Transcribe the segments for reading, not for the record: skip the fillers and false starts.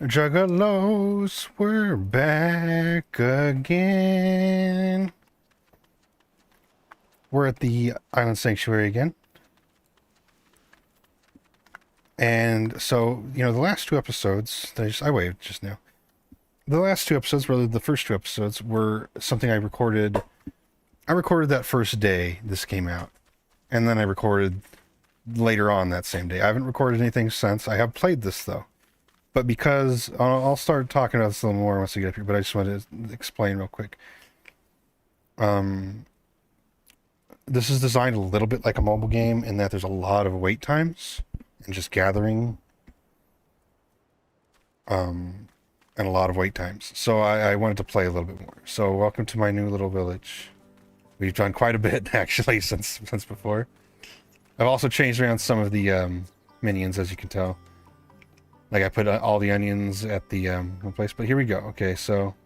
Juggalos, we're back again. We're at the Island Sanctuary again. And so, you know, the last two episodes, I waved just now. The last two episodes, rather the first two episodes, were something I recorded. I recorded that first day this came out. And then I recorded later on that same day. I haven't recorded anything since. I have played this, though. But because, I'll start talking about this a little more once we get up here, but I just wanted to explain real quick. This is designed a little bit like a mobile game in that there's a lot of wait times and just gathering. And a lot of wait times. So I wanted to play a little bit more. So welcome to my new little village. We've done quite a bit, actually, since before. I've also changed around some of the minions, as you can tell. Like I put all the onions at the one place, but here we go. Okay, so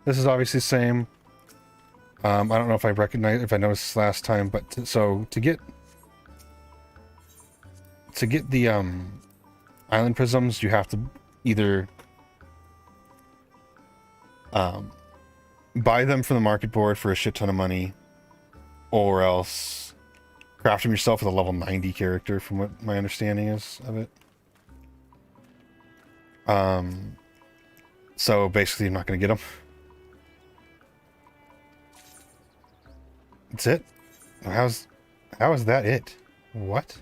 this is obviously the same. I don't know if I noticed this last time, but to get the island prisms, you have to either buy them from the market board for a shit ton of money, or else craft them yourself with a level 90 character, from what my understanding is of it. So basically I'm not going to get them. That's it? How is that it? What?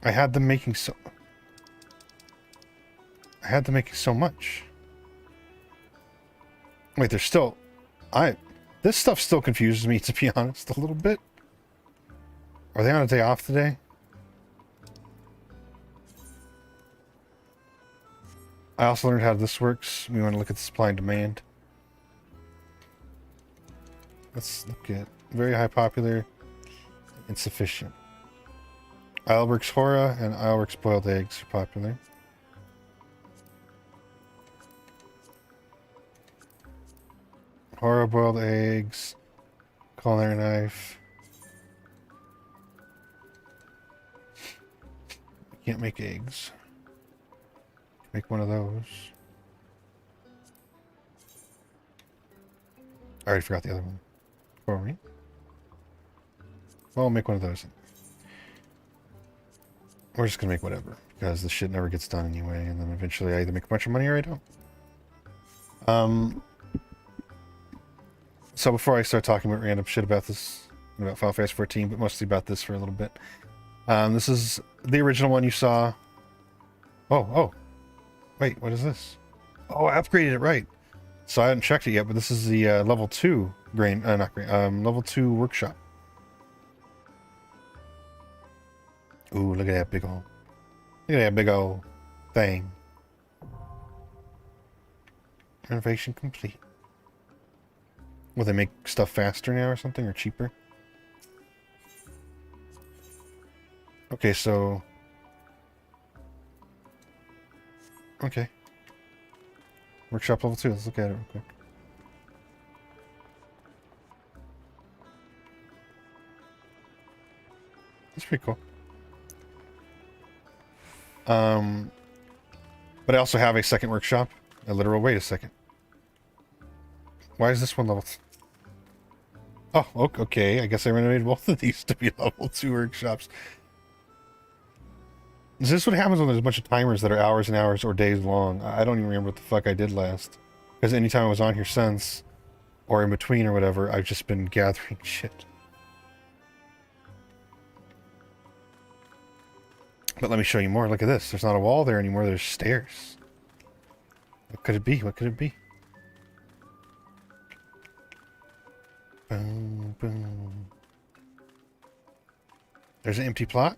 I had them making so much. Wait, there's still... This stuff still confuses me, to be honest, a little bit. Are they on a day off today? I also learned how this works. We want to look at the supply and demand. Let's look at very high popular, insufficient. Isleworks Hora and Isleworks boiled eggs are popular. Hora boiled eggs, culinary knife. Can't make eggs. Make one of those. I already forgot the other one. For me? Well, I'll make one of those. We're just gonna make whatever, because the shit never gets done anyway, and then eventually I either make a bunch of money or I don't. So before I start talking about random shit about this, about Final Fantasy XIV, but mostly about this for a little bit. This is the original one you saw. Oh. Wait, what is this? Oh, I upgraded it right. So I haven't checked it yet, but this is the level 2 level 2 workshop. Ooh, look at that big old thing. Renovation complete. Will they make stuff faster now or something, or cheaper? Okay, so... Okay. Workshop level 2, let's look at it real quick. That's pretty cool. But I also have a second workshop. A literal, wait a second. Why is this one level... Oh, okay. I guess I renovated both of these to be level 2 workshops. Is this what happens when there's a bunch of timers that are hours and hours or days long? I don't even remember what the fuck I did last. Because anytime I was on here since, or in between or whatever, I've just been gathering shit. But let me show you more. Look at this. There's not a wall there anymore. There's stairs. What could it be? What could it be? Boom, boom. There's an empty plot.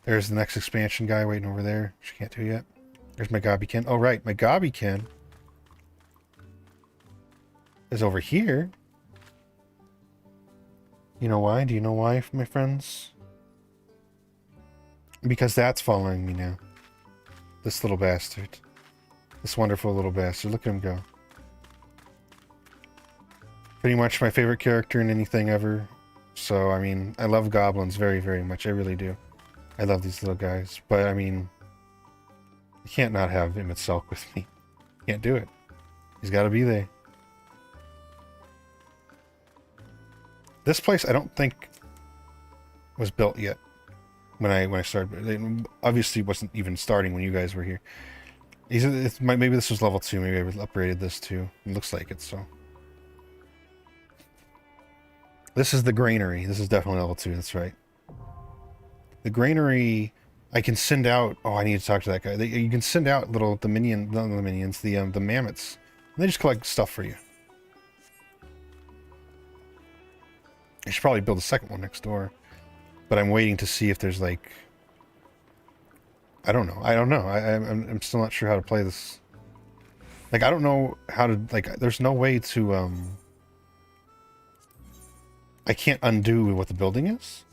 There's the next expansion guy waiting over there, which I can't do yet. There's my Gobbykin. Oh, right. My Gobbykin is over here. You know why? Do you know why, my friends? Because that's following me now. This little bastard. This wonderful little bastard. Look at him go. Pretty much my favorite character in anything ever. So, I mean, I love goblins very, very much. I really do. I love these little guys, but I mean, you can't not have him itself with me. Can't do it. He's got to be there. This place, I don't think was built yet when I started. It obviously wasn't even starting when you guys were here. Maybe this was level 2. Maybe I upgraded this too. It looks like it, so. This is the granary. This is definitely level 2. That's right. The granary, I can send out. Oh, I need to talk to that guy. You can send out the the mammoths. And they just collect stuff for you. I should probably build a second one next door, but I'm waiting to see if there's like. I don't know. I'm still not sure how to play this. Like, I don't know how to, like, there's no way to, I can't undo what the building is.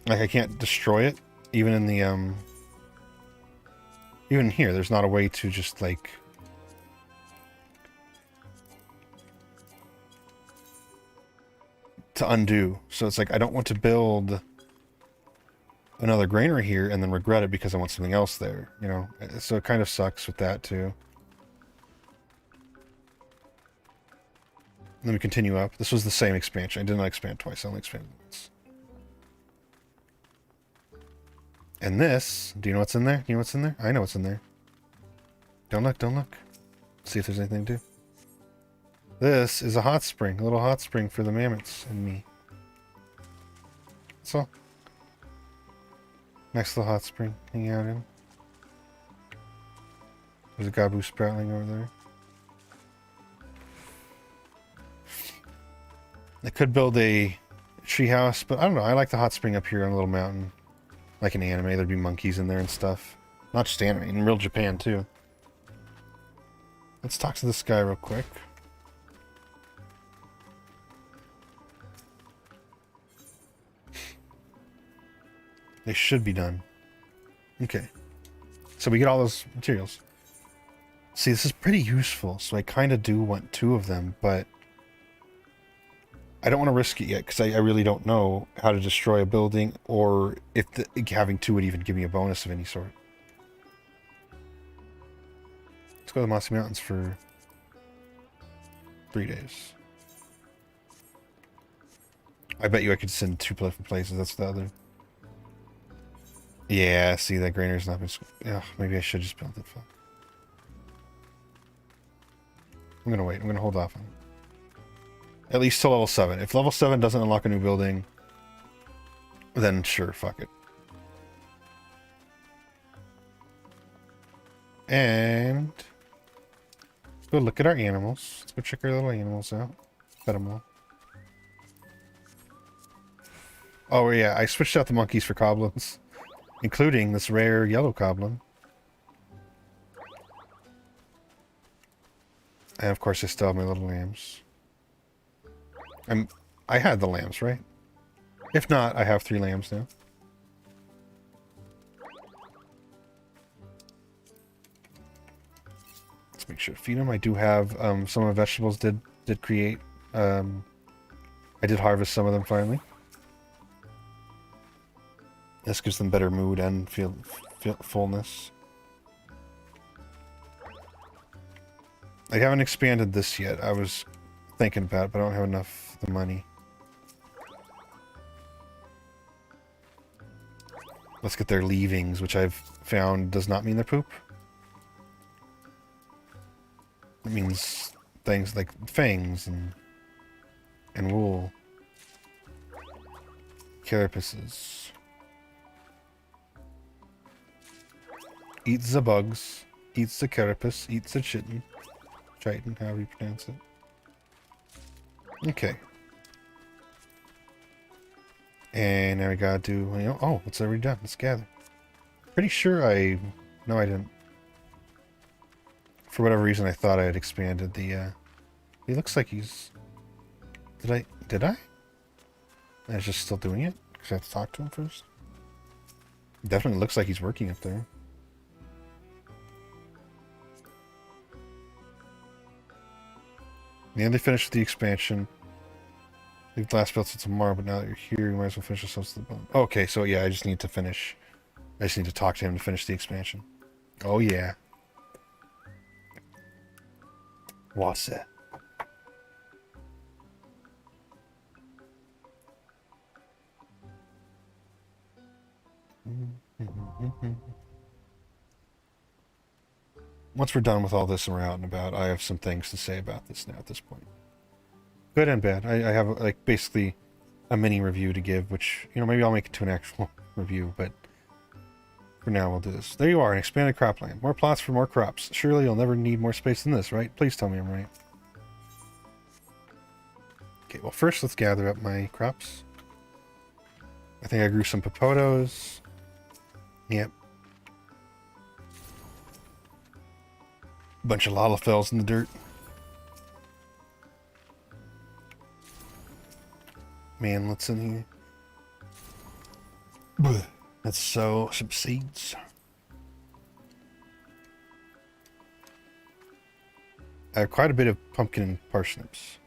Like, I can't destroy it, even in the, even here, there's not a way to just, like, to undo. So it's like, I don't want to build another granary here and then regret it because I want something else there, you know? So it kind of sucks with that, too. Let me continue up. This was the same expansion. I did not expand twice. I only expanded once. And this, do you know what's in there? Do you know what's in there? I know what's in there. Don't look, don't look. See if there's anything to do. This is a hot spring. A little hot spring for the mammoths and me. That's all. Nice little hot spring. Hang out in. There's a Gabu sprouting over there. I could build a treehouse, but I don't know. I like the hot spring up here on a little mountain. Like an anime, there'd be monkeys in there and stuff. Not just anime, in real Japan too. Let's talk to this guy real quick. They should be done. Okay. So we get all those materials. See, this is pretty useful, so I kind of do want 2 of them, but I don't want to risk it yet, because I really don't know how to destroy a building, or if having 2 would even give me a bonus of any sort. Let's go to the Mossy Mountains for 3 days. I bet you I could send 2 different places, that's the other. Yeah, see, that granary's not been... Ugh, maybe I should just build it. I'm gonna wait, I'm gonna hold off on it. At least till level 7. If level 7 doesn't unlock a new building, then sure, fuck it. And let's go look at our animals. Let's go check our little animals out. Pet them all. Oh yeah, I switched out the monkeys for goblins, including this rare yellow goblin. And of course I still have my little lambs. I had the lambs, right? If not, I have 3 lambs now. Let's make sure to feed them. I do have some of the vegetables did create. I did harvest some of them finally. This gives them better mood and feel fullness. I haven't expanded this yet. I was thinking about it, but I don't have enough of the money. Let's get their leavings, which I've found does not mean their poop. It means things like fangs and wool. Carapaces. Eats the bugs. Eats the carapace. Eats the chitin. Triton, however you pronounce it. Okay. And now we gotta do, you know, oh, it's already done. Let's gather. Pretty sure no, I didn't. For whatever reason, I thought I had expanded the, he looks like he's, did I? I was just still doing it? Because I have to talk to him first. Definitely looks like he's working up there. Yeah, they finished the expansion. Leave the last build till tomorrow, but now that you're here, you might as well finish yourselves to the bone. Okay, so yeah, I just need to finish. I just need to talk to him to finish the expansion. Oh yeah. What's that? Once we're done with all this and we're out and about, I have some things to say about this now at this point. Good and bad. I have like basically a mini review to give, which, you know, maybe I'll make it to an actual review, but for now we'll do this. There you are, an expanded cropland. More plots for more crops. Surely you'll never need more space than this, right? Please tell me I'm right. Okay, well first let's gather up my crops. I think I grew some popotos. Yep. Bunch of lalafels in the dirt. Manlets in here. Blech. Let's sow some seeds. I have quite a bit of pumpkin and parsnips.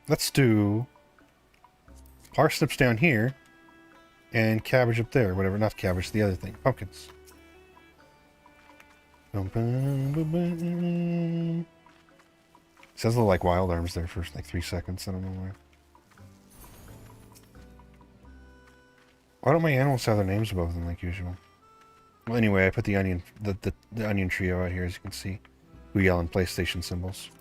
Let's do parsnips down here and cabbage up there. Whatever, not cabbage, the other thing. Pumpkins. It says little like wild arms there for like 3 seconds. I don't know why. Why don't my animals have their names above them like usual? Well, anyway, I put the onion, the onion trio out here, as you can see. We yell in PlayStation symbols.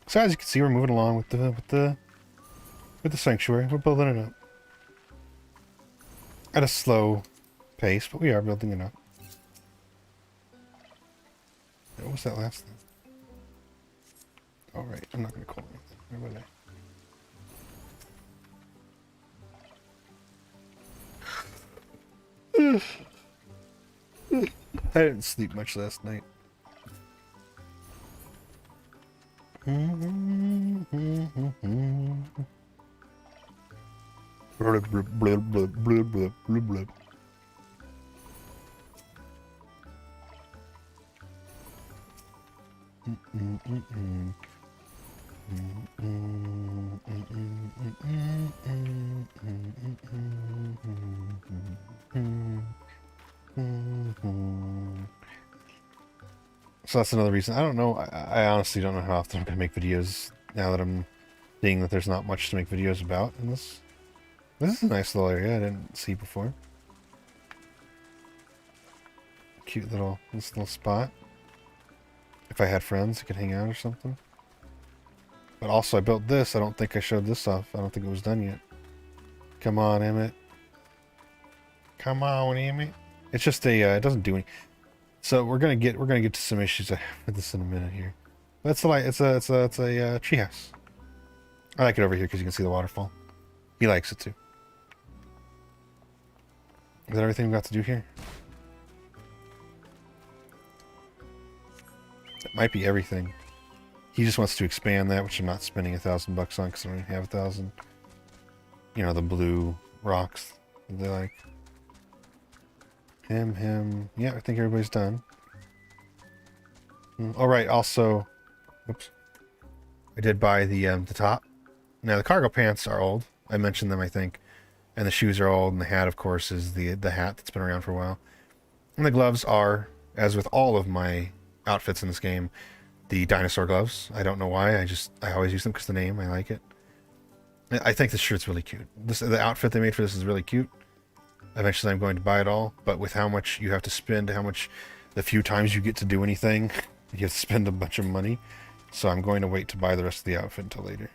So as you can see, we're moving along with the sanctuary. We're building it up at a slow pace, but we are building it up. What was that last thing? All right, I'm not going to call anything. Where would I? I didn't sleep much last night. So that's another reason. I don't know. I honestly don't know how often I'm going to make videos now that I'm seeing that there's not much to make videos about in this. This is a nice little area I didn't see before. Cute little, this little spot. If I had friends who could hang out or something. But also I built this. I don't think I showed this off. I don't think it was done yet. Come on, Emmett. Come on, Emmett. It's just a, it doesn't do any. So we're gonna get to some issues with this in a minute here. But it's a treehouse. I like it over here because you can see the waterfall. He likes it too. Is that everything we've got to do here? That might be everything. He just wants to expand that, which I'm not spending $1,000 on because I don't even have 1,000. You know, the blue rocks that they like. Him. Yeah, I think everybody's done. All right. Also, oops. I did buy the top. Now the cargo pants are old. I mentioned them, I think, and the shoes are old, and the hat, of course, is the hat that's been around for a while. And the gloves are, as with all of my outfits in this game, the dinosaur gloves. I don't know why. I always use them because the name. I like it. I think this shirt's really cute. The outfit they made for this is really cute. Eventually I'm going to buy it all, but with how much you have to spend, the few times you get to do anything, you have to spend a bunch of money. So I'm going to wait to buy the rest of the outfit until later.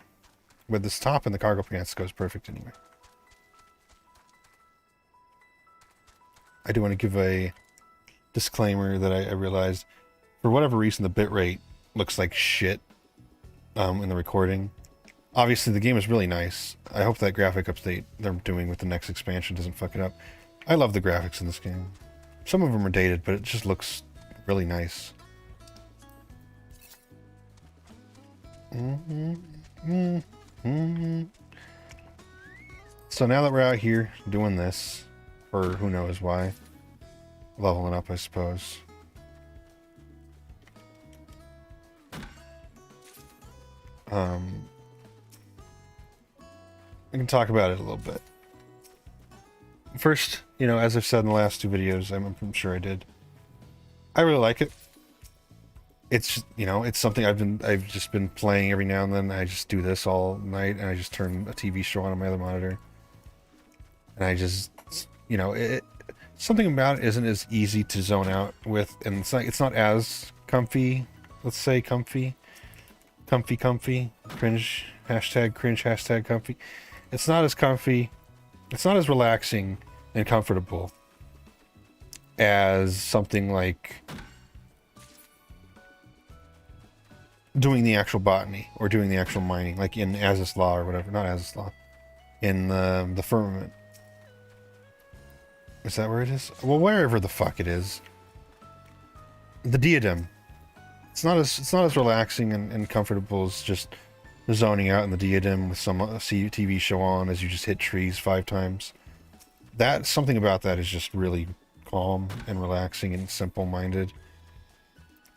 With this top and the cargo pants goes perfect anyway. I do want to give a disclaimer that I realized, for whatever reason, the bitrate looks like shit in the recording. Obviously, the game is really nice. I hope that graphic update they're doing with the next expansion doesn't fuck it up. I love the graphics in this game. Some of them are dated, but it just looks really nice. So now that we're out here doing this, or who knows why, leveling up, I suppose. We can talk about it a little bit. First, you know, as I've said in the last two videos, I'm sure I did. I really like it. It's, you know, it's something I've just been playing every now and then. I just do this all night, and I just turn a TV show on my other monitor. And I just, you know, something about it isn't as easy to zone out with, and it's not as comfy. Let's say comfy, cringe, hashtag comfy. It's not as comfy. It's not as relaxing and comfortable as something like doing the actual botany or doing the actual mining, like in Azys Law or whatever. Not Azys Law, in the Firmament. Is that where it is? Well, wherever the fuck it is. The Diadem. It's not as relaxing and comfortable as just zoning out in the Diadem with some TV show on as you just hit trees 5 times. That, something about that is just really calm and relaxing and simple-minded.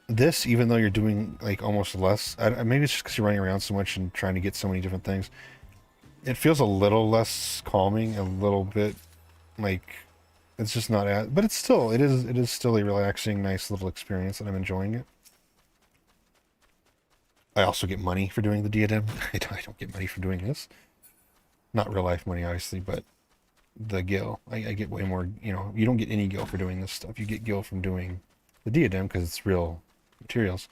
This, even though you're doing like almost less, maybe it's just because you're running around so much and trying to get so many different things, it feels a little less calming, a little bit like it's just not as, but it's still, it is still a relaxing, nice little experience, and I'm enjoying it. I also get money for doing the Diadem. I don't get money for doing this. Not real life money, obviously, but the gil. I get way more, you know, you don't get any gil for doing this stuff. You get gil from doing the Diadem because it's real materials.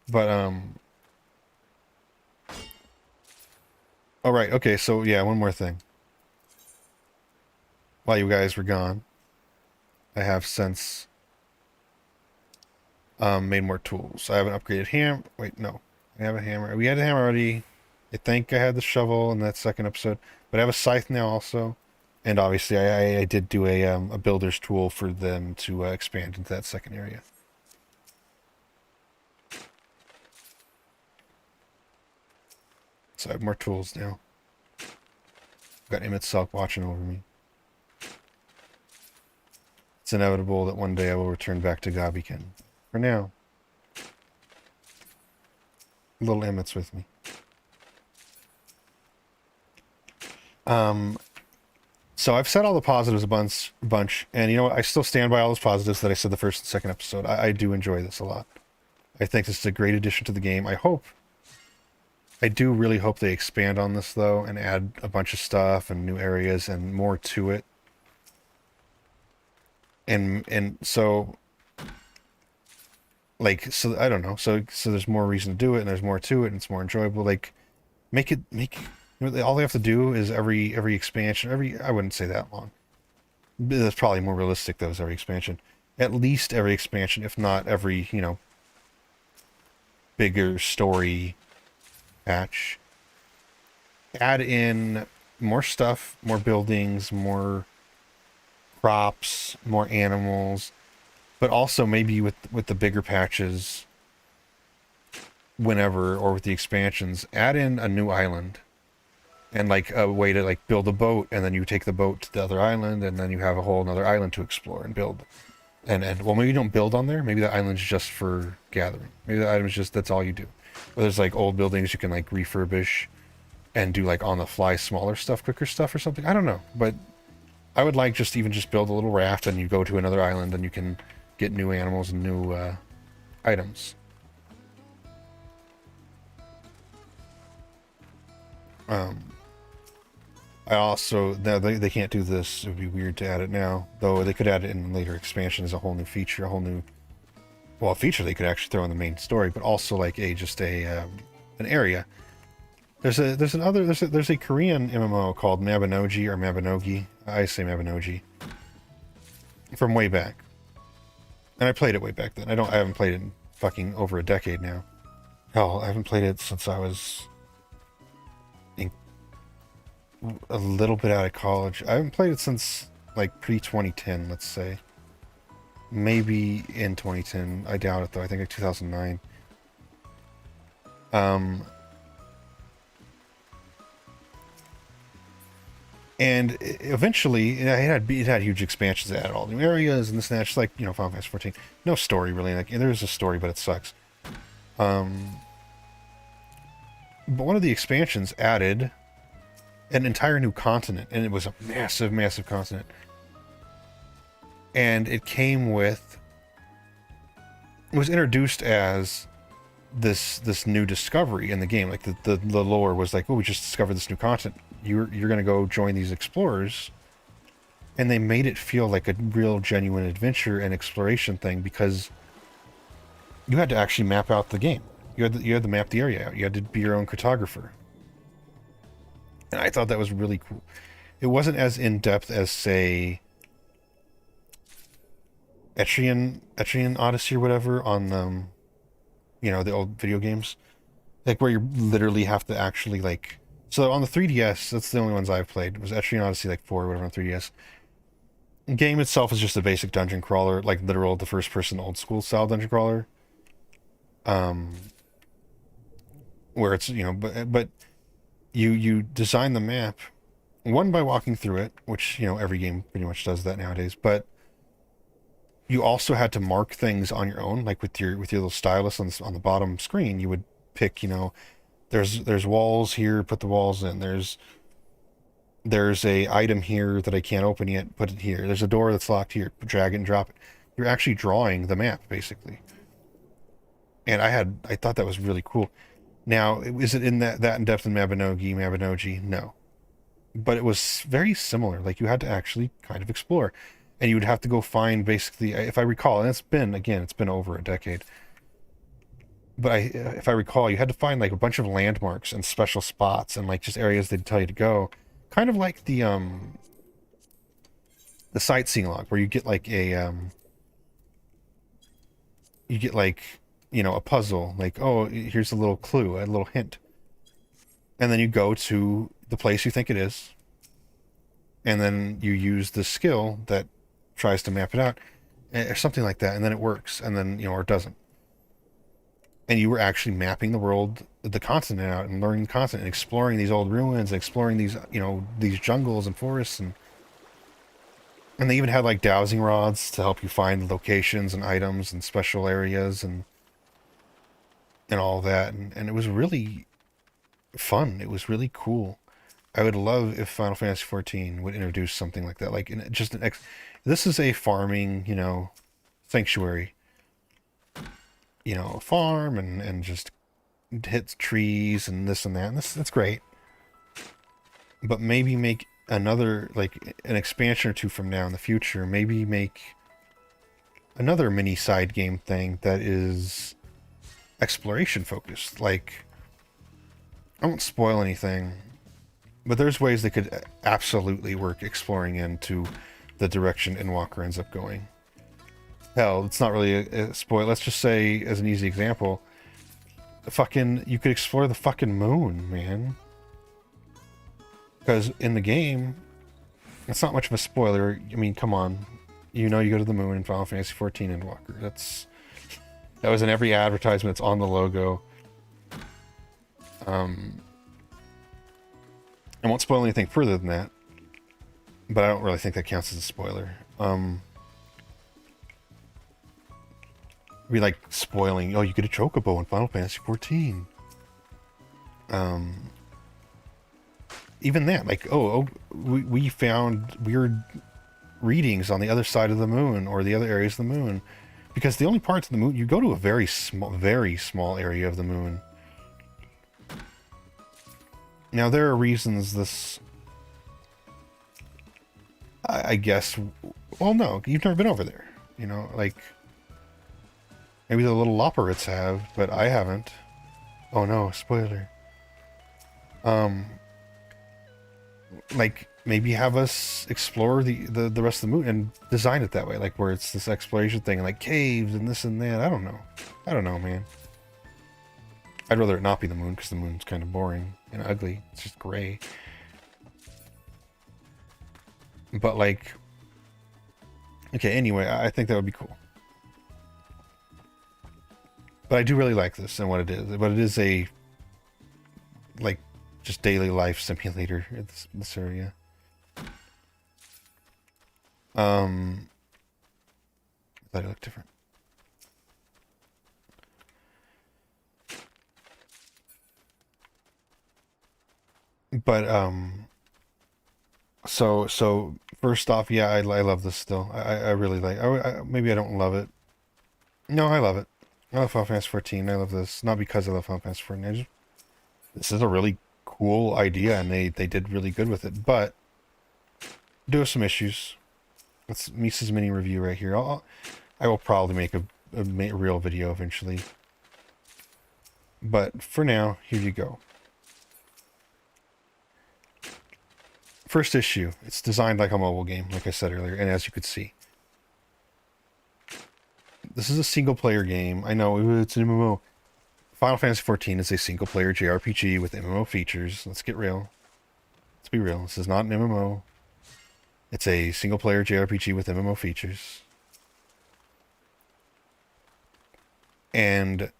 But, all right, okay, so yeah, one more thing. While you guys were gone, I have since made more tools. I have an upgraded hammer. Wait, no. I have a hammer. We had a hammer already. I think I had the shovel in that second episode. But I have a scythe now also. And obviously I did do a builder's tool for them to expand into that second area. So I have more tools now. Got Emmett Selk watching over me. It's inevitable that one day I will return back to Gobbikin. For now, little Emmett's with me. So I've said all the positives a bunch, and you know what? I still stand by all those positives that I said the first and second episode. I do enjoy this a lot. I think this is a great addition to the game. I do really hope they expand on this though, and add a bunch of stuff and new areas and more to it. And so. Like, so I don't know. So there's more reason to do it, and there's more to it, and it's more enjoyable. Like, make you know, all they have to do is every expansion, I wouldn't say that long. That's probably more realistic though, is every expansion. At least every expansion, if not every, you know, bigger story patch. Add in more stuff, more buildings, more crops, more animals. But also maybe with the bigger patches, whenever, or with the expansions, add in a new island. And like a way to like build a boat, and then you take the boat to the other island, and then you have a whole another island to explore and build. And well, maybe you don't build on there. Maybe the island's just for gathering. Maybe the item's just, that's all you do. Or there's like old buildings you can like refurbish and do like on the fly smaller stuff, quicker stuff or something. I don't know. But I would like just build a little raft, and you go to another island, and you can get new animals and new items. I also, now they can't do this, it would be weird to add it now, though they could add it in later expansion as a whole new feature, a feature they could actually throw in the main story, but also like an area. There's a Korean MMO called Mabinogi or Mabinogi. I say Mabinogi. From way back. And I played it way back then. I haven't played it in fucking over a decade now. Hell, I haven't played it since I was a little bit out of college. I haven't played it since like pre-2010, let's say. Maybe in 2010. I doubt it though. I think like 2009. And eventually, it had huge expansions. It added all new areas and this and that. Just like, you know, Final Fantasy 14. No story, really. Like, there is a story, but it sucks. But one of the expansions added an entire new continent, and it was a massive, massive continent. And it came with... It was introduced as this new discovery in the game. Like, the lore was like, oh, we just discovered this new continent. You're going to go join these explorers. And they made it feel like a real genuine adventure and exploration thing, because you had to actually map out the game. You had to map the area out. You had to be your own cartographer. And I thought that was really cool. It wasn't as in-depth as, say, Etrian Odyssey or whatever on, you know, the old video games. Like, where you literally have to actually, like... So on the 3DS, that's the only ones I've played, was Etrian Odyssey, like, 4 or whatever on 3DS. The game itself is just a basic dungeon crawler, like, literal, the first-person old-school style dungeon crawler. Where it's, you know, but you design the map, one, by walking through it, which, you know, every game pretty much does that nowadays, but you also had to mark things on your own, like with your little stylus on the bottom screen. You would pick, you know, there's walls here, put the walls in. There's a item here that I can't open yet, put it here. There's a door that's locked here, drag it and drop it. You're actually drawing the map, basically. And I thought that was really cool. Now, is it in that in-depth in Mabinogi? No. But it was very similar. Like, you had to actually kind of explore. And you would have to go find, basically, if I recall, and it's been over a decade. But if I recall, you had to find, like, a bunch of landmarks and special spots and, like, just areas they'd tell you to go. Kind of like the sightseeing log, where you get, like, you know, a puzzle. Like, oh, here's a little clue, a little hint. And then you go to the place you think it is. And then you use the skill that tries to map it out, or something like that, and then it works, and then, you know, or it doesn't. And you were actually mapping the world, the continent out, and learning the continent, and exploring these old ruins, and exploring these, you know, these jungles and forests, and they even had, like, dowsing rods to help you find locations and items and special areas and all that, and it was really fun. It was really cool. I would love if Final Fantasy XIV would introduce something like that, like just this is a farming, you know, sanctuary, you know, a farm and just hits trees and this and that, and that's great. But maybe make another, like, an expansion or two from now in the future, maybe make another mini side game thing that is exploration focused. Like, I won't spoil anything, but there's ways they could absolutely work exploring into the direction Endwalker ends up going. Hell, it's not really a spoil. Let's just say, as an easy example, you could explore the fucking moon, man. Because in the game, it's not much of a spoiler. I mean, come on. You know, you go to the moon in Final Fantasy XIV Endwalker. That was in every advertisement. It's on the logo. I won't spoil anything further than that, but I don't really think that counts as a spoiler. Be like spoiling, oh, you get a chocobo in Final Fantasy XIV. Even that, like, we found weird readings on the other side of the moon, or the other areas of the moon, because the only parts of the moon, you go to a very small area of the moon. Now, there are reasons this... I guess... Well, no, you've never been over there. You know, like... Maybe the little Loporrits have, but I haven't. Oh no, spoiler. Like, maybe have us explore the rest of the moon and design it that way. Like, where it's this exploration thing, like caves and this and that. I don't know. I don't know, man. I'd rather it not be the moon, because the moon's kind of boring and ugly. It's just gray. But, like... Okay, anyway, I think that would be cool. But I do really like this and what it is. But it is a just daily life simulator in this area. I thought it looked different. But so first off, yeah, I love this still. I really like. Maybe I don't love it. No, I love it. I love Final Fantasy XIV. I love this not because I love Final Fantasy XIV. This is a really cool idea, and they did really good with it. But do have some issues. That's Misa's mini review right here. I will probably make a real video eventually. But for now, here you go. First issue. It's designed like a mobile game, like I said earlier, and as you could see. This is a single-player game. I know, it's an MMO. Final Fantasy XIV is a single-player JRPG with MMO features. Let's get real. Let's be real. This is not an MMO. It's a single-player JRPG with MMO features. And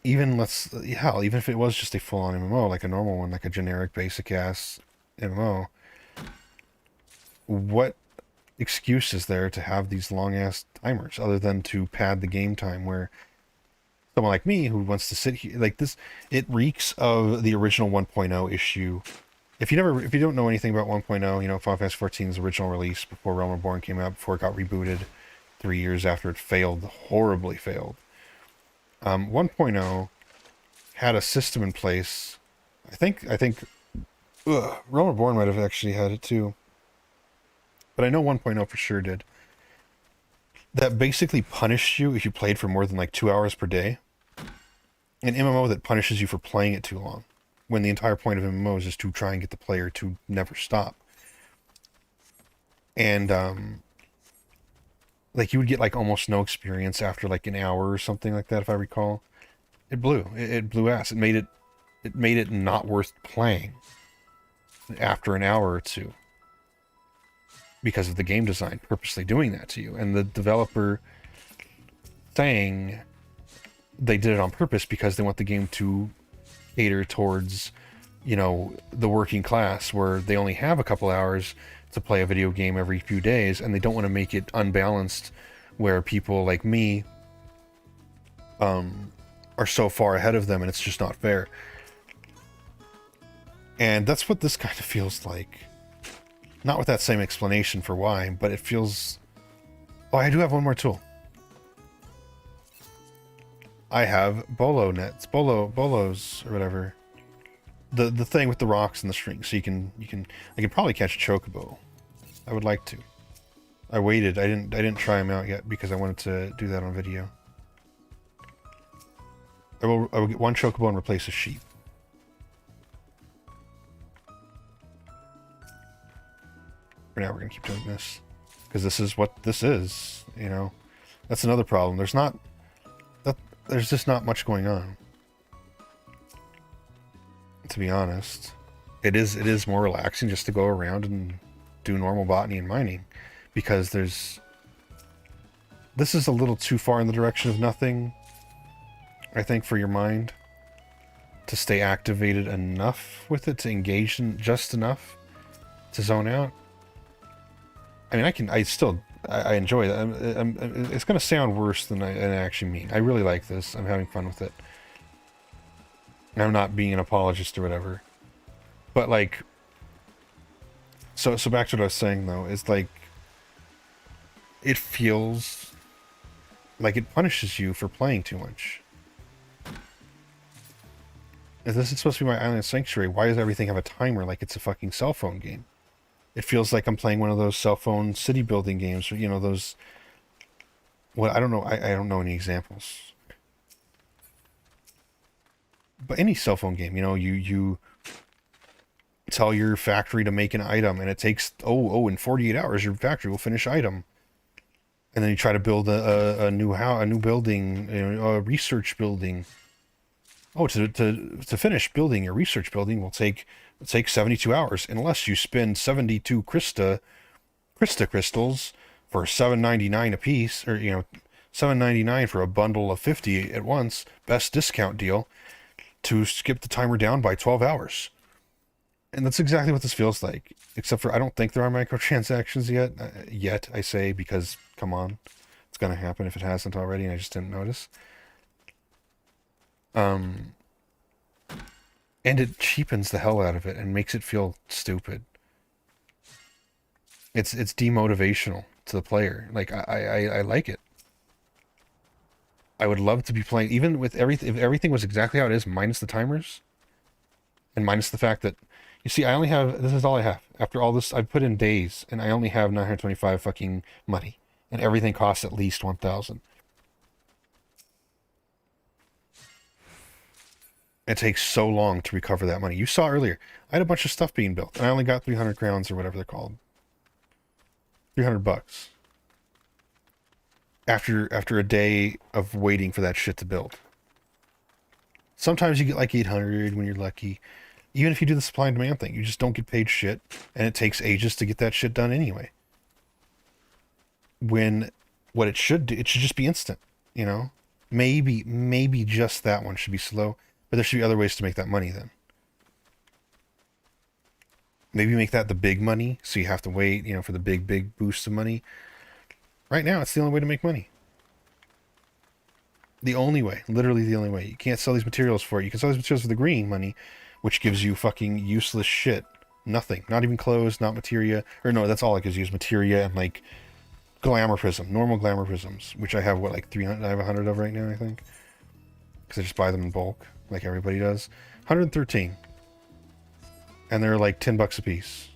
even even if it was just a full-on MMO, like a normal one, like a generic basic-ass MMO, what excuse is there to have these long-ass timers other than to pad the game time, where someone like me who wants to sit here like this, it reeks of the original 1.0 issue. If you don't know anything about 1.0, you know, Final Fantasy XIV's original release before Realm Reborn came out, before it got rebooted 3 years after it failed, horribly failed. 1.0 had a system in place. I think Realm Reborn might have actually had it too. But I know 1.0 for sure did. That basically punished you if you played for more than like 2 hours per day. An MMO that punishes you for playing it too long, when the entire point of MMOs is to try and get the player to never stop. And like you would get like almost no experience after like an hour or something like that, if I recall. It blew ass. It made it not worth playing after an hour or two, because of the game design purposely doing that to you, and the developer saying they did it on purpose because they want the game to cater towards, you know, the working class, where they only have a couple hours to play a video game every few days, and they don't want to make it unbalanced where people like me are so far ahead of them, and it's just not fair. And that's what this kind of feels like. Not with that same explanation for why, but it feels... Oh, I do have one more tool. I have bolo nets, bolos or whatever. The thing with the rocks and the strings, so I can probably catch a chocobo. I would like to. I waited. I didn't try them out yet because I wanted to do that on video. I will get one chocobo and replace a sheep. For now, we're gonna keep doing this because this is what this is. You know, that's another problem. There's just not much going on. To be honest, it is more relaxing just to go around and do normal botany and mining, because this is a little too far in the direction of nothing, I think, for your mind to stay activated enough with it to engage in just enough to zone out. I mean, I enjoy that. It's going to sound worse than I actually mean. I really like this. I'm having fun with it. I'm not being an apologist or whatever. But, like... So back to what I was saying, though, is, like... It feels like it punishes you for playing too much. If this is supposed to be my island sanctuary, why does everything have a timer like it's a fucking cell phone game? It feels like I'm playing one of those cell phone city building games, or, you know, those... Well, I don't know. I don't know any examples. But any cell phone game, you know, you tell your factory to make an item, and it takes, in 48 hours, your factory will finish item. And then you try to build a new house, a new building, you know, a research building. Oh, to finish building your research building will take 72 hours, unless you spend 72 Krista crystals for $7.99 a piece, or, you know, $7.99 for a bundle of 50 at once, best discount deal. to skip the timer down by 12 hours. And that's exactly what this feels like, except for I don't think there are microtransactions yet. I say, because come on, it's gonna happen if it hasn't already, and I just didn't notice. And it cheapens the hell out of it and makes it feel stupid. It's demotivational to the player. Like I like it. I would love to be playing even with everything, if everything was exactly how it is, minus the timers, and minus the fact that, you see, I only have, this is all I have. After all this, I've put in days, and I only have 925 fucking money, and everything costs at least 1,000. It takes so long to recover that money. You saw earlier, I had a bunch of stuff being built, and I only got 300 crowns or whatever they're called. 300 bucks. After a day of waiting for that shit to build. Sometimes you get like 800 when you're lucky. Even if you do the supply and demand thing, you just don't get paid shit, and it takes ages to get that shit done anyway. When what it should do, it should just be instant, you know? Maybe just that one should be slow, but there should be other ways to make that money then. Maybe make that the big money, so you have to wait, you know, for the big boost of money. Right now, it's the only way to make money. The only way, literally the only way. You can't sell these materials for it. You can sell these materials for the green money, which gives you fucking useless shit. Nothing. Not even clothes, not materia. Or no, that's all it gives you is materia and like glamour prism. Normal glamour prisms, which I have, what, like 300? I have 100 of right now, I think. Because I just buy them in bulk, like everybody does. 113. And they're like 10 bucks a piece.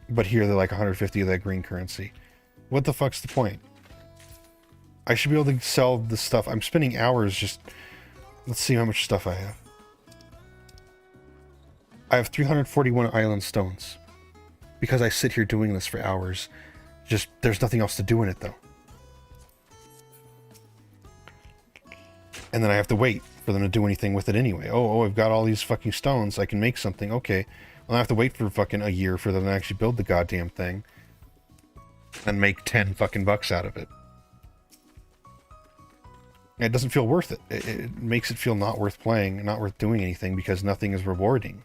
But here they're like 150 of that green currency. What the fuck's the point? I should be able to sell the stuff. I'm spending hours just... Let's see how much stuff I have. I have 341 island stones. Because I sit here doing this for hours. Just, there's nothing else to do in it, though. And then I have to wait for them to do anything with it anyway. Oh, I've got all these fucking stones. I can make something. Okay. Well, I have to wait for fucking a year for them to actually build the goddamn thing. And make 10 fucking bucks out of it. It doesn't feel worth it. It makes it feel not worth playing, not worth doing anything, because nothing is rewarding.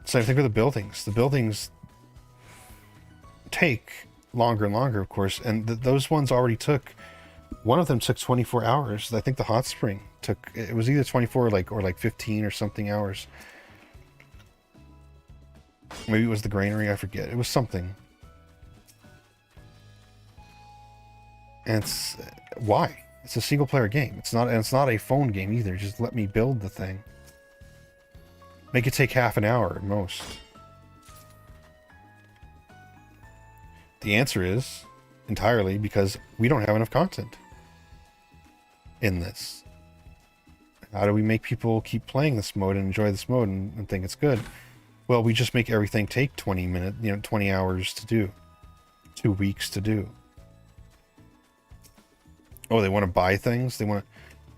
Same thing with the buildings. The buildings take longer and longer, of course, and those ones already took... One of them took 24 hours. I think the hot spring took... It was either 24 or like 15 or something hours. Maybe it was the granary, I forget. It was something. And it's... Why? It's a single player game. It's not a phone game either. Just let me build the thing. Make it take half an hour at most. The answer is entirely because we don't have enough content in this. How do we make people keep playing this mode and enjoy this mode and think it's good? Well, we just make everything take 20 minutes, 20 hours to do. 2 weeks to do. Oh, they want to buy things? They want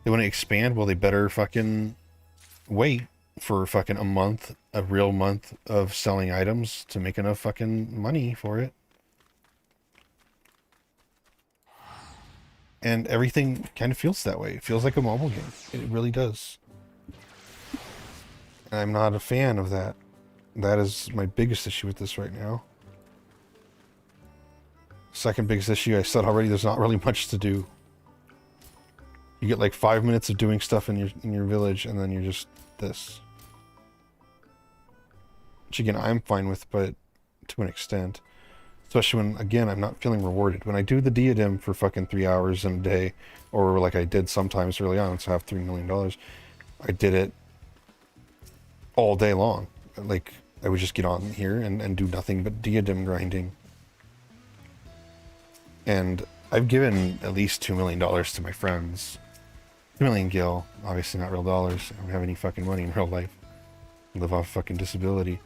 to expand? Well, they better fucking wait for fucking a month, a real month of selling items to make enough fucking money for it. And everything kind of feels that way. It feels like a mobile game. It really does. And I'm not a fan of that. That is my biggest issue with this right now. Second biggest issue, I said already, there's not really much to do. You get like 5 minutes of doing stuff in your village, and then you're just this. Which again, I'm fine with, but to an extent. Especially when, again, I'm not feeling rewarded. When I do the diadem for fucking 3 hours in a day, or like I did sometimes early on, so I have $3 million, I did it all day long. Like, I would just get on here and do nothing but diadem grinding. And I've given at least $2 million to my friends. 2 million gil, obviously not real dollars. I don't have any fucking money in real life. I live off fucking disability.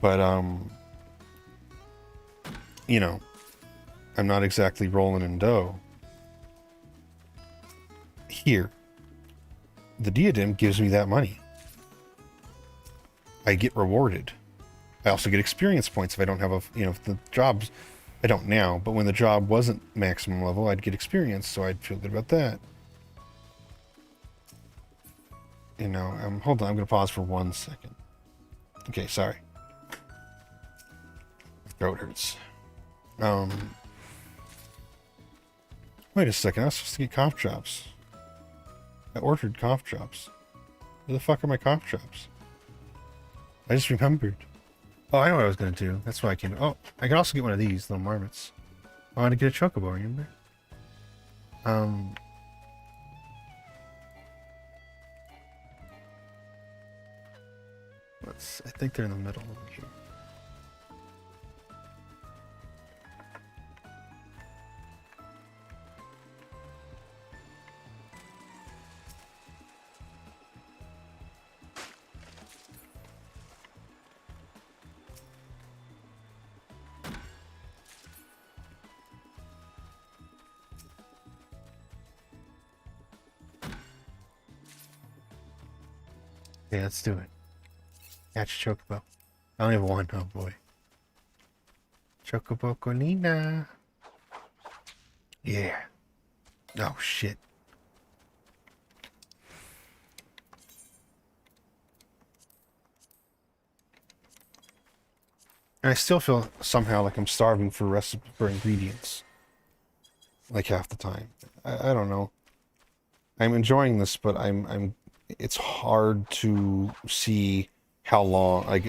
But, you know, I'm not exactly rolling in dough. Here, the diadem gives me that money. I get rewarded. I also get experience points if I don't have a, if the jobs, I don't now, but when the job wasn't maximum level, I'd get experience, so I'd feel good about that. you know, hold on, I'm gonna pause for 1 second. Okay, sorry. My throat hurts. Wait a second, I was supposed to get cough drops. I ordered cough drops. Where the fuck are my cough drops? I just remembered. Oh, I know what I was gonna do. That's why I came. Oh, I can also get one of these little marmots. I wanted to get a chocobo, remember? I think they're in the middle over here. Yeah, let's do it. Catch chocobo. I only have one. Oh boy. Chocobo Conina. Yeah. Oh shit. And I still feel somehow like I'm starving for ingredients. Like half the time. I don't know. I'm enjoying this, but it's hard to see how long, like,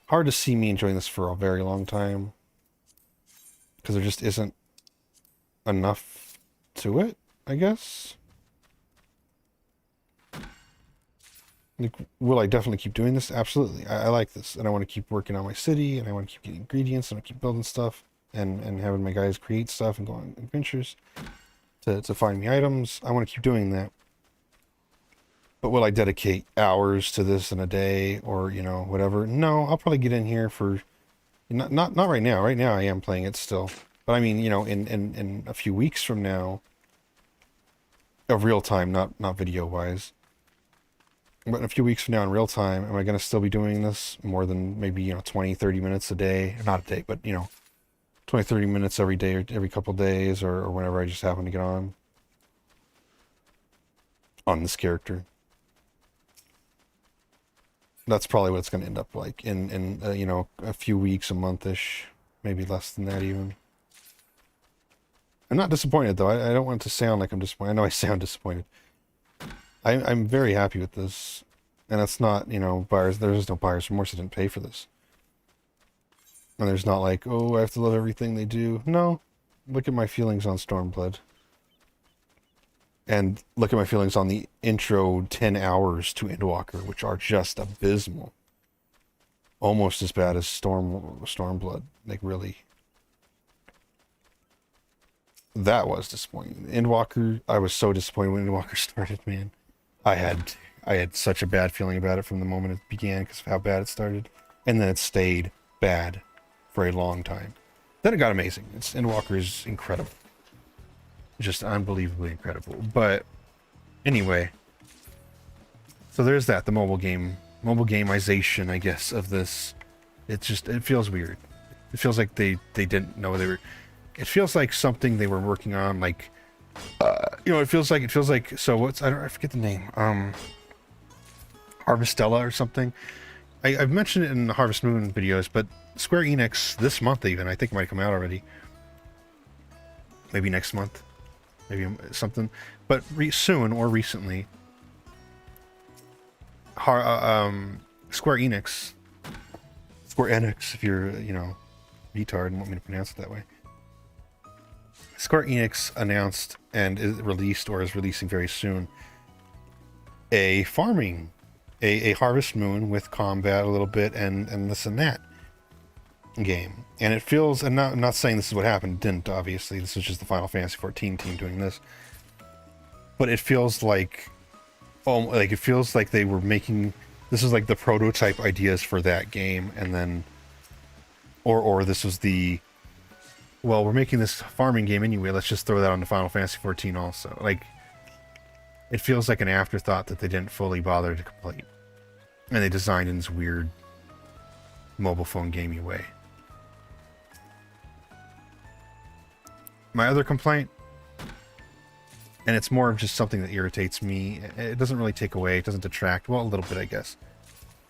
hard to see me enjoying this for a very long time. Because there just isn't enough to it, I guess. Like, will I definitely keep doing this? Absolutely. I like this, and I want to keep working on my city, and I want to keep getting ingredients, and I keep building stuff, and having my guys create stuff and go on adventures to find me items. I want to keep doing that. But will I dedicate hours to this in a day, or, you know, whatever? No, I'll probably get in here for, not right now. Right now I am playing it still. But I mean, you know, in a few weeks from now, of real time, not video wise. But in a few weeks from now in real time, am I going to still be doing this more than maybe, you know, 20, 30 minutes a day? Not a day, but, you know, 20, 30 minutes every day or every couple days, or whenever I just happen to get on this character. That's probably what it's going to end up like in you know, a few weeks, a month-ish, maybe less than that even. I'm not disappointed though. I don't want it to sound like I'm disappointed. I know I sound disappointed. I'm very happy with this, and it's not, you know, buyers. There's no buyer's remorse. I didn't pay for this, and there's not like, oh, I have to love everything they do. No, look at my feelings on Stormblood, and look at my feelings on the intro 10 hours to Endwalker, which are just abysmal, almost as bad as Stormblood. Like, really. That was disappointing. Endwalker, I was so disappointed when Endwalker started, man. I had such a bad feeling about it from the moment it began because of how bad it started. And then it stayed bad for a long time. Then it got amazing. Endwalker is incredible. Just unbelievably incredible. But anyway, so there's that, the mobile gameization, I guess, of this. It feels weird. It feels like they didn't know they were. It feels like something they were working on, like, you know, it feels like, so I forget the name, Harvestella or something. I've mentioned it in the Harvest Moon videos, but Square Enix this month even, I think it might come out already. Maybe next month, maybe something, but soon or recently, Square Enix, if you're, you know, retard and want me to pronounce it that way. Square Enix announced and is released, or is releasing very soon, a Harvest Moon with combat a little bit and this and that game. And it feels, and I'm not saying this is what happened, didn't, obviously, this was just the Final Fantasy XIV team doing this, but it feels like, it feels like they were making, this is like the prototype ideas for that game, and then, or this was the, well, we're making this farming game anyway, let's just throw that on the Final Fantasy XIV also. Like, it feels like an afterthought that they didn't fully bother to complete. And they designed in this weird mobile phone gamey way. My other complaint, And it's more of just something that irritates me. It doesn't really take away, it doesn't detract. Well, a little bit, I guess.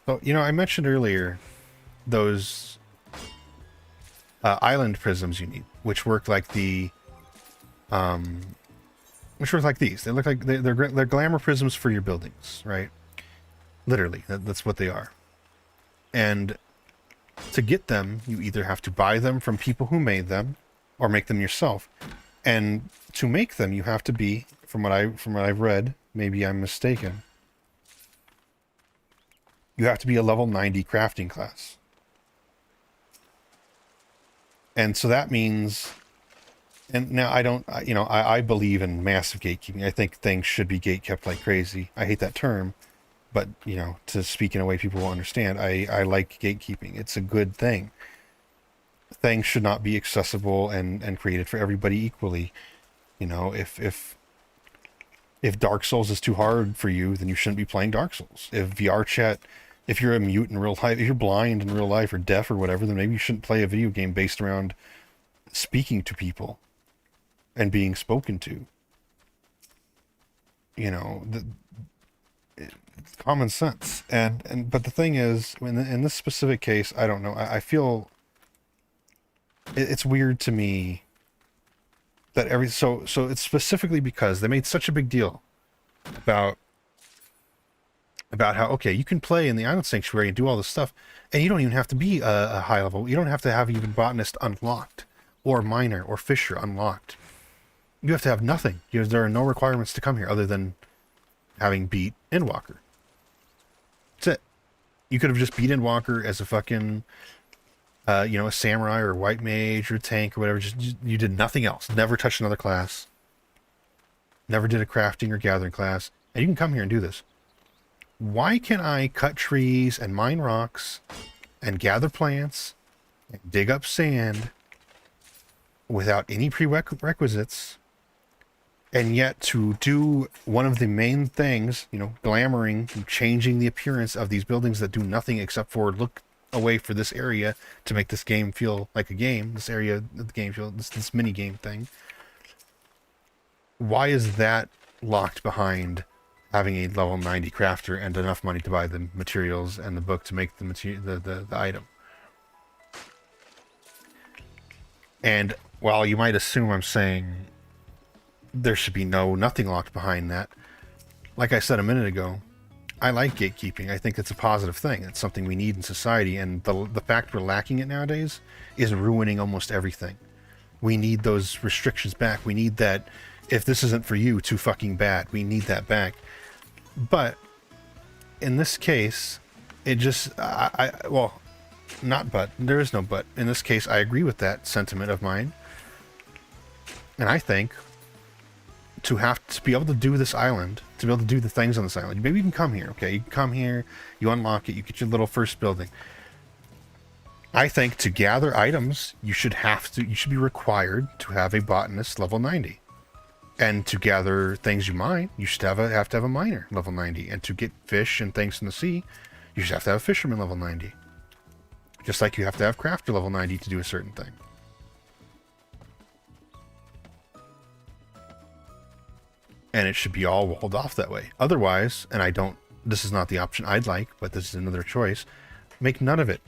So, you know, I mentioned earlier those island prisms you need, which work like the, which work like these. They look like they're glamour prisms for your buildings, right? Literally, that's what they are. And to get them, you either have to buy them from people who made them, or make them yourself. And to make them, you have to be, from what I've read, maybe I'm mistaken, you have to be a level 90 crafting class. And so that means, and now I believe in massive gatekeeping. I think things should be gatekept like crazy. I hate that term, but, you know, to speak in a way people will understand, I like gatekeeping. It's a good thing. Things should not be accessible and created for everybody equally. You know, if Dark Souls is too hard for you, then you shouldn't be playing Dark Souls. If VR chat, if you're a mute in real life, if you're blind in real life or deaf or whatever, then maybe you shouldn't play a video game based around speaking to people and being spoken to. You know, it's common sense. But the thing is, in this specific case, I don't know. I feel it's weird to me that so it's specifically because they made such a big deal about how, okay, you can play in the Island Sanctuary and do all this stuff, and you don't even have to be a high level. You don't have to have even Botanist unlocked, or Miner, or Fisher unlocked. You have to have nothing. There are no requirements to come here other than having beat Endwalker. That's it. You could have just beat Endwalker as a fucking, you know, a samurai or a white mage or a tank or whatever. You did nothing else. Never touched another class. Never did a crafting or gathering class. And you can come here and do this. Why can I cut trees and mine rocks and gather plants and dig up sand without any prerequisites, and yet to do one of the main things, you know, glamoring and changing the appearance of these buildings that do nothing except for look away for this area to make this game feel like a game, this area of the game feel, this mini game thing. Why is that locked behind having a level 90 crafter and enough money to buy the materials and the book to make the item? And while you might assume I'm saying there should be nothing locked behind that, like I said a minute ago, I like gatekeeping. I think it's a positive thing. It's something we need in society, and the fact we're lacking it nowadays is ruining almost everything. We need those restrictions back. We need that, if this isn't for you, too fucking bad. We need that back. But in this case, it just, well, not but, there is no but. In this case, I agree with that sentiment of mine. And I think to have to be able to do this island, to be able to do the things on this island, maybe you can come here, okay? You can come here, you unlock it, you get your little first building. I think to gather items, you should be required to have a botanist level 90. And to gather things you mine, you should have to have a miner level 90. And to get fish and things from the sea, you should have to have a fisherman level 90. Just like you have to have crafter level 90 to do a certain thing. And it should be all walled off that way. Otherwise, and this is not the option I'd like, but this is another choice, make none of it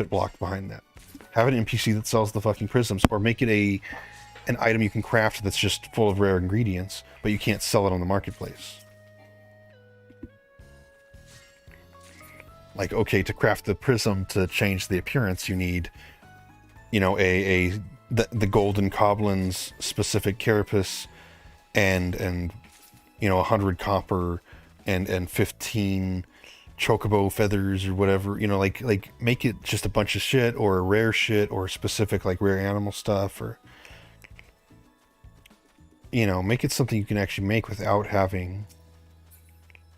blocked behind that. Have an NPC that sells the fucking prisms, or make it an item you can craft that's just full of rare ingredients, but you can't sell it on the marketplace. Like, okay, to craft the prism to change the appearance, you need, you know, the golden coblin's specific carapace, and you know, 100 copper and 15 chocobo feathers or whatever, you know, like make it just a bunch of shit, or a rare shit, or specific like rare animal stuff, or, you know, make it something you can actually make without having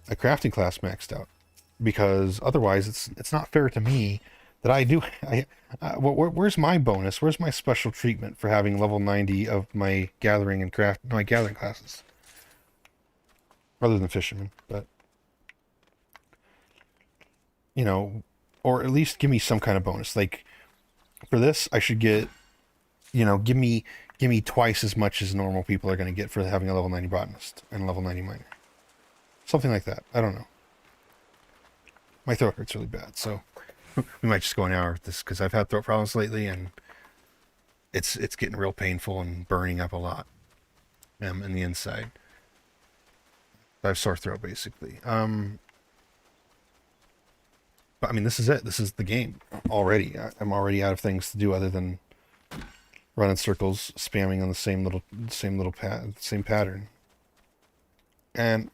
a crafting class maxed out. Because otherwise it's not fair to me that where's my bonus? Where's my special treatment for having level 90 of my gathering and my gathering classes? Other than fisherman, but, you know, or at least give me some kind of bonus. Like, for this, I should get, you know, give me give me twice as much as normal people are going to get for having a level 90 botanist and a level 90 miner. Something like that. I don't know. My throat hurts really bad, so we might just go an hour with this because I've had throat problems lately and it's getting real painful and burning up a lot in the inside. I have sore throat basically. But I mean, this is it. This is the game already. I'm already out of things to do other than run in circles, spamming on the same pattern. And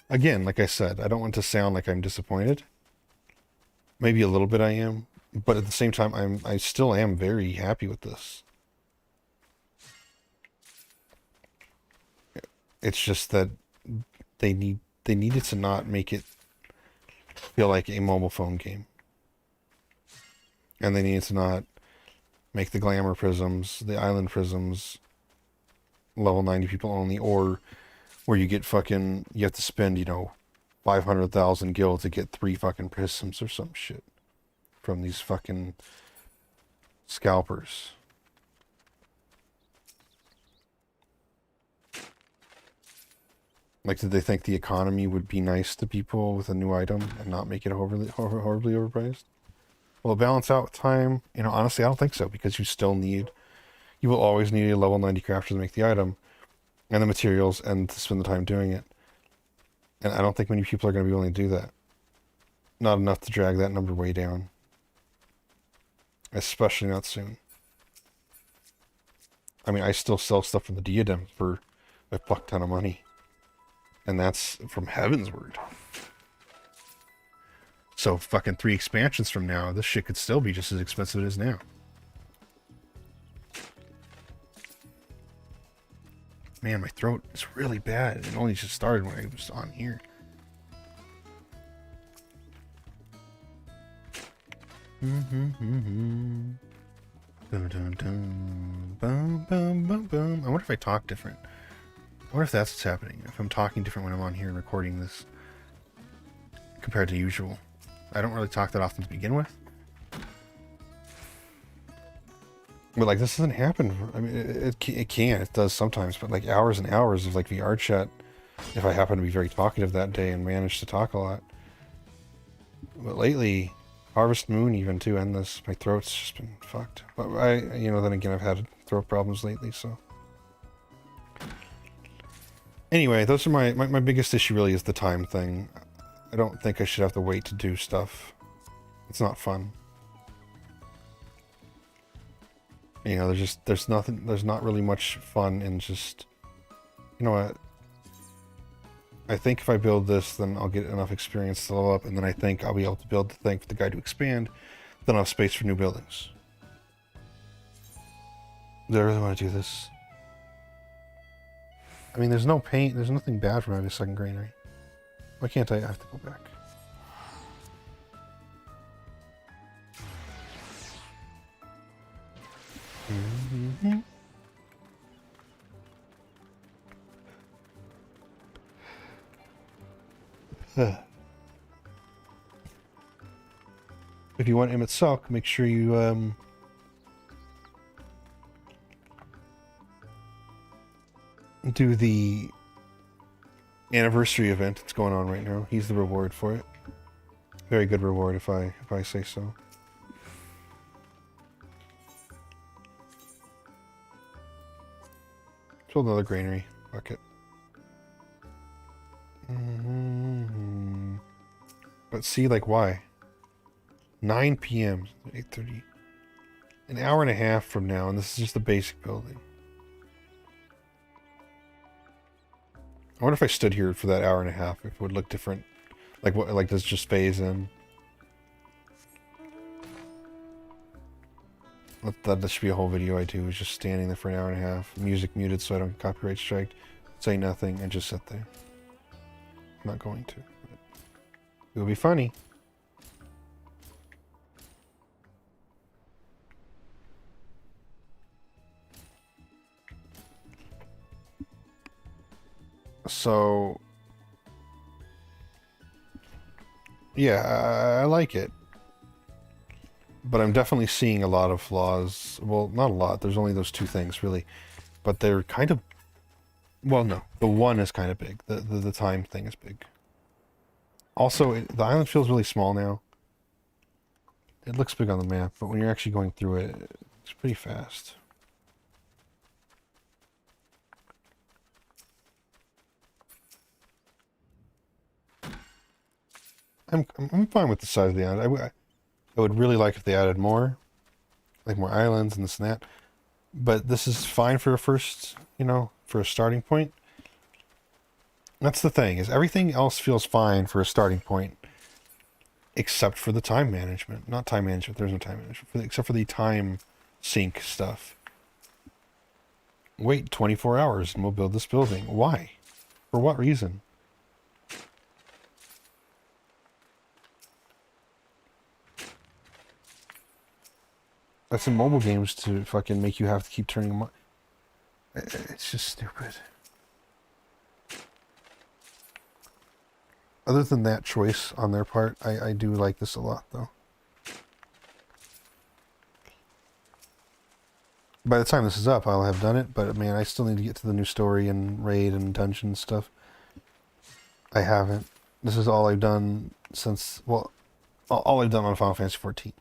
again, like I said, I don't want to sound like I'm disappointed. Maybe a little bit I am, but at the same time, I still am very happy with this. It's just that they needed to not make it feel like a mobile phone game, and they needed to not make the glamour prisms, the island prisms, level 90 people only, or where you get fucking, you have to spend, 500,000 gil to get 3 fucking prisms or some shit from these fucking scalpers. Like, did they think the economy would be nice to people with a new item and not make it horribly overpriced? Will it balance out with time? Honestly, I don't think so, because you will always need a level 90 crafter to make the item, and the materials, and to spend the time doing it. And I don't think many people are going to be willing to do that. Not enough to drag that number way down. Especially not soon. I mean, I still sell stuff from the Diadem for a fuck ton of money. And that's from Heavensward. So fucking 3 expansions from now, this shit could still be just as expensive as it is now. Man, my throat is really bad. It only just started when I was on here. Dun, dun, dun. Bum, bum, bum, bum. I wonder if I talk different. I wonder if that's what's happening. If I'm talking different when I'm on here and recording this compared to usual. I don't really talk that often to begin with. But like, this doesn't happen. I mean, it can. It does sometimes. But like hours and hours of like VR chat, if I happen to be very talkative that day and manage to talk a lot. But lately, Harvest Moon even too, and this, my throat's just been fucked. But then again, I've had throat problems lately, so. Anyway, those are my biggest issue really is the time thing. I don't think I should have to wait to do stuff. It's not fun. There's not really much fun in just, you know what? I think if I build this, then I'll get enough experience to level up, and then I think I'll be able to build the thing for the guy to expand, then I'll have space for new buildings. Do I really want to do this? I mean, there's no paint, there's nothing bad from having a second granary. Why can't I have to go back? Mm-hmm. If you want Emmett Salk, make sure you do the anniversary event that's going on right now. He's the reward for it. Very good reward if I say so. Build another granary. Fuck it. But see, like, why? 9 p.m. 8:30. An hour and a half from now, and this is just the basic building. I wonder if I stood here for that hour and a half, if it would look different. Like, what? Like, does it just phase in? That should be a whole video I do, is just standing there for an hour and a half. Music muted so I don't get copyright striked. Say nothing and just sit there. I'm not going to. But it would be funny. So, yeah, I like it. But I'm definitely seeing a lot of flaws. Well, not a lot. There's only those two things, really. But they're kind of... Well, no. The one is kind of big. The time thing is big. Also, the island feels really small now. It looks big on the map, but when you're actually going through it, it's pretty fast. I'm fine with the size of the island. I would really like if they added more, like more islands and this and that. But this is fine for a first, you know, for a starting point. That's the thing, is everything else feels fine for a starting point, except for the time management. Not time management, there's no time management, except for the time sync stuff. Wait 24 hours and we'll build this building. Why? For what reason? That's in mobile games to fucking make you have to keep turning them on. It's just stupid. Other than that choice on their part, I do like this a lot, though. By the time this is up, I'll have done it, but man, I still need to get to the new story and raid and dungeon stuff. I haven't. This is all I've done since, well, all I've done on Final Fantasy XIV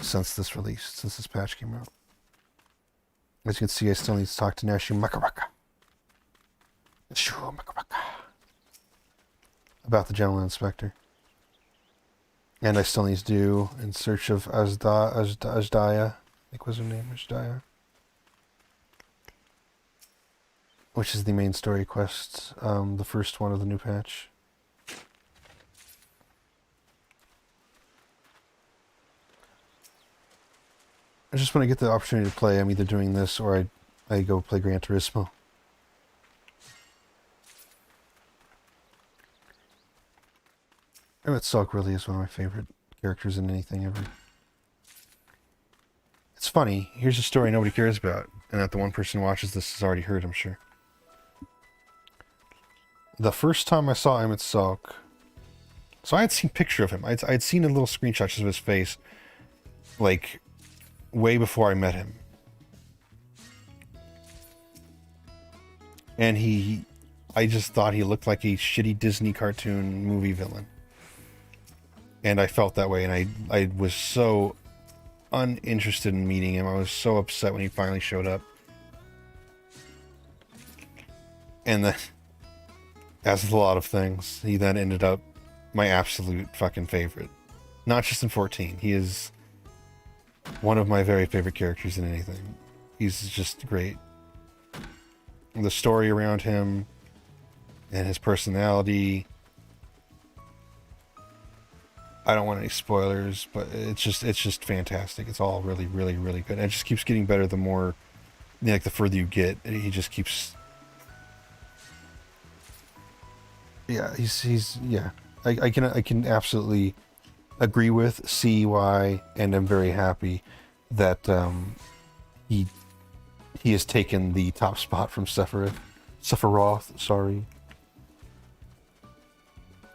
since this release, since this patch came out. As you can see, I still need to talk to Nashu Makaraka. Nashu Makaraka. About the General Inspector. And I still need to do In Search of Ajdaya. I think was her name, Ajdaya. Which is the main story quest, the first one of the new patch. I just when I get the opportunity to play, I'm either doing this or I go play Gran Turismo. Emmett Sulk really is one of my favorite characters in anything ever. It's funny, here's a story nobody cares about, and that the one person who watches this has already heard, I'm sure. The first time I saw Emmett Sulk, so I had seen a picture of him. I'd seen a little screenshot just of his face, like, way before I met him. And I just thought he looked like a shitty Disney cartoon movie villain. And I felt that way, and I was so uninterested in meeting him. I was so upset when he finally showed up. And then, as with a lot of things, he then ended up my absolute fucking favorite. Not just in 14. He is one of my very favorite characters in anything. He's just great. The story around him and his personality. I don't want any spoilers, but it's just fantastic. It's all really, really, really good. And it just keeps getting better the more, like, the further you get. He just keeps... Yeah, he's yeah. I can absolutely agree with, see why, and I'm very happy that he has taken the top spot from Sephiroth, sorry,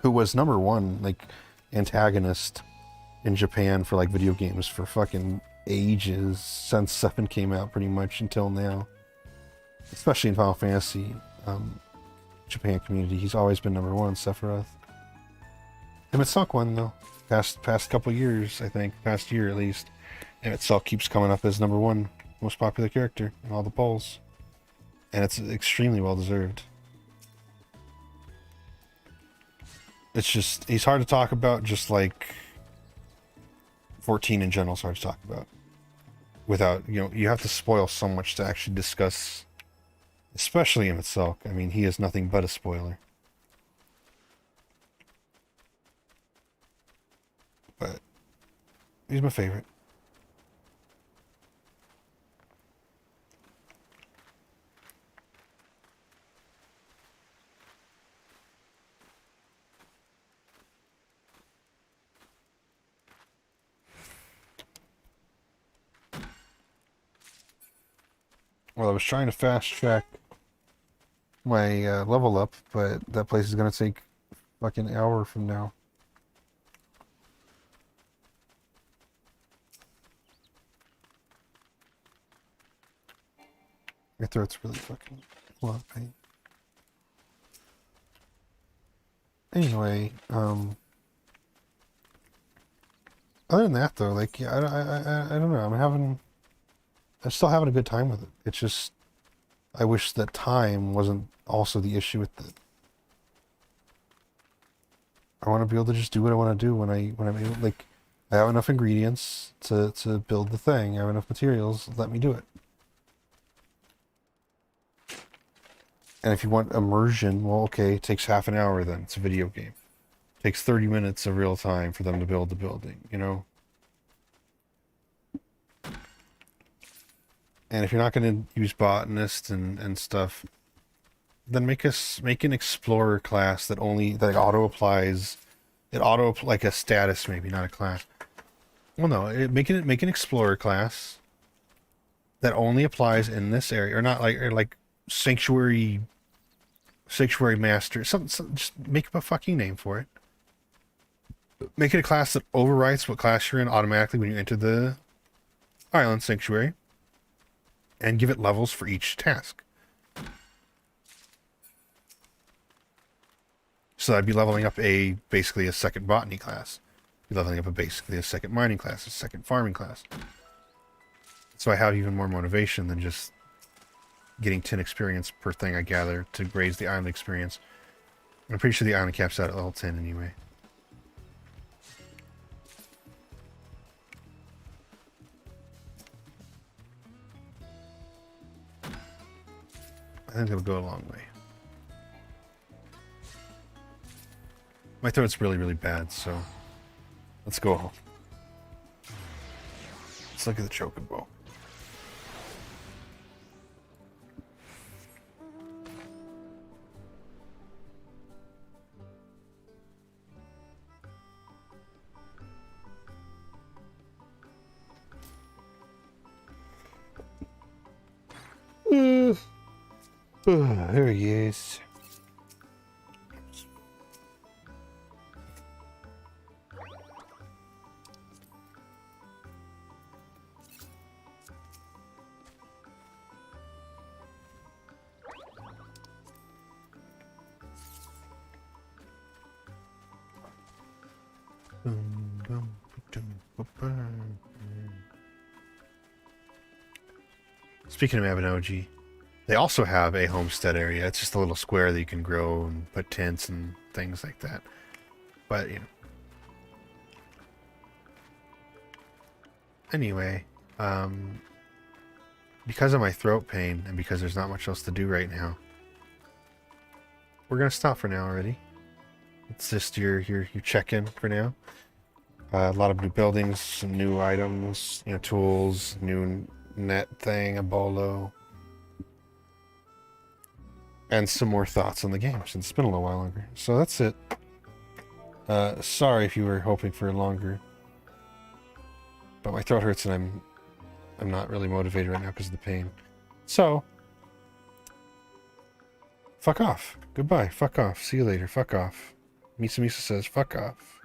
who was #1 like antagonist in Japan for like video games for fucking ages, since 7 came out pretty much until now, especially in Final Fantasy Japan community. He's always been #1, Sephiroth. Emmett Sulk won though. Past couple years, I think, past year at least, Emmett Sulk keeps coming up as #1 most popular character in all the polls, and it's extremely well deserved. It's just, he's hard to talk about, just like 14 in general is hard to talk about without, you know, you have to spoil so much to actually discuss, especially Emmett Sulk. I mean, he is nothing but a spoiler. But he's my favorite. Well, I was trying to fast track my level up, but that place is going to take fucking an hour from now. My throat's really fucking a lot of pain. Anyway, other than that though, like, yeah, I don't know. I'm still having a good time with it. It's just, I wish that time wasn't also the issue with it. I want to be able to just do what I want to do when I'm able, like, I have enough ingredients to build the thing. I have enough materials. Let me do it. And if you want immersion, well, okay, it takes half an hour then. It's a video game. It takes 30 minutes of real time for them to build the building, you know? And if you're not going to use botanist and stuff, then make an explorer class that auto applies. Like a status, maybe, not a class. Well, no, make an explorer class that only applies in this area, or not like sanctuary master. Just make up a fucking name for it. Make it a class that overwrites what class you're in automatically when you enter the island sanctuary, and give it levels for each task. So I'd be leveling up basically a second botany class. Be leveling up basically a second mining class, a second farming class. So I have even more motivation than just getting 10 experience per thing I gather to raise the island experience. I'm pretty sure the island caps out at level 10 anyway. I think it'll go a long way. My throat's really, really bad, so let's go home. Let's look at the chocobo. There he is. Speaking of Mabinogi, they also have a homestead area. It's just a little square that you can grow and put tents and things like that. But, you know. Anyway, because of my throat pain and because there's not much else to do right now, we're going to stop for now already. It's just your check-in for now. A lot of new buildings, some new items, you know, tools, new net thing, a bolo. And some more thoughts on the game, since it's been a little while longer. So that's it. Sorry if you were hoping for longer. But my throat hurts and I'm not really motivated right now because of the pain. So, fuck off. Goodbye. Fuck off. See you later. Fuck off. MisaMisa says, fuck off.